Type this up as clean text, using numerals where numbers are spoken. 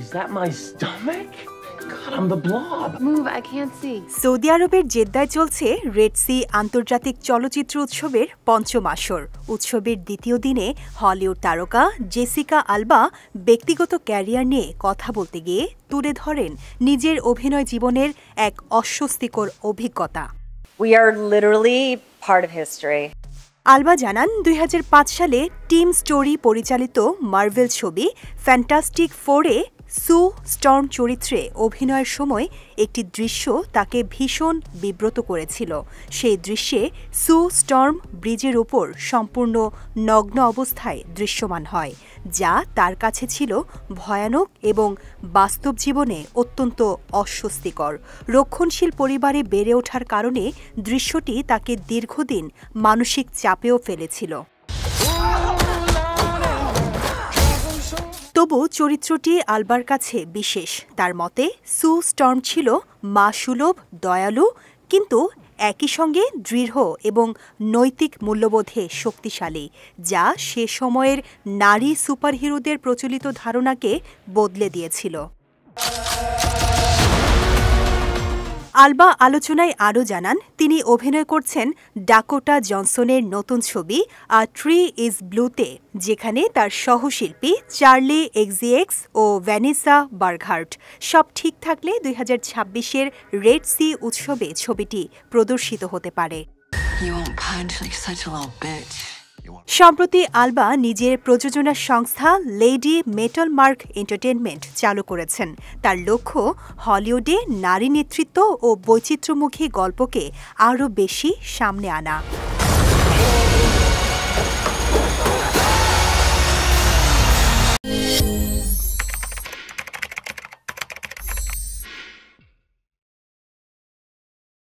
Is that my stomach? God, I'm the blob. Move, I can't see. Saudi আরবের জেদ্দায় চলছে Red Sea আন্তর্জাতিক চলচ্চিত্র উৎসবের পঞ্চম আসর। উৎসবের দ্বিতীয় দিনে হলিউড তারকা জেসিকা আলবা ব্যক্তিগত ক্যারিয়ার নিয়ে কথা বলতে গিয়ে তুলে ধরেন নিজের অভিনয় জীবনের এক অস্বস্তিকর অভিজ্ঞতা। We are literally part of history. Alva জানান ২০০৫ সালে টিম স্টোরি পরিচালিত মার্ভেল ছবি ফ্যান্টাস্টিক ফোরে সু স্টর্ম চরিত্রে অভিনয়ের সময় একটি দৃশ্য তাকে ভীষণ বিব্রত করেছিল। সেই দৃশ্যে সু স্টর্ম ব্রিজের উপর সম্পূর্ণ নগ্ন অবস্থায় দৃশ্যমান হয়, যা তার কাছে ছিল ভয়ানক এবং বাস্তব জীবনে অত্যন্ত অস্বস্তিকর। রক্ষণশীল পরিবারে বেড়ে ওঠার কারণে দৃশ্যটি তাকে দীর্ঘদিন মানসিক চাপেও ফেলেছিল। তবু চরিত্রটি আলবার কাছে বিশেষ। তার মতে সু স্টর্ম ছিল মাসুলভ, দয়ালু, কিন্তু একই সঙ্গে দৃঢ় এবং নৈতিক মূল্যবোধে শক্তিশালী, যা সে সময়ের নারী সুপারহিরোদের প্রচলিত ধারণাকে বদলে দিয়েছিল। আলবা আলোচনায় আরও জানান তিনি অভিনয় করছেন ডাকোটা জনসনের নতুন ছবি আ ট্রি ইজ ব্লুতে, যেখানে তার সহশিল্পী চার্লি এক্সিএক্স ও ভ্যানিসা বার্গহার্ট। সব ঠিক থাকলে ২০২৬-এর রেড সি উৎসবে ছবিটি প্রদর্শিত হতে পারে। সম্প্রতি আলবা নিজের প্রযোজনা সংস্থা লেডি মেটাল মার্ক এন্টারটেইনমেন্ট চালু করেছেন। তার লক্ষ্য হলিউডে নারী নেতৃত্ব ও বৈচিত্র্যমুখী গল্পকে আরও বেশি সামনে আনা।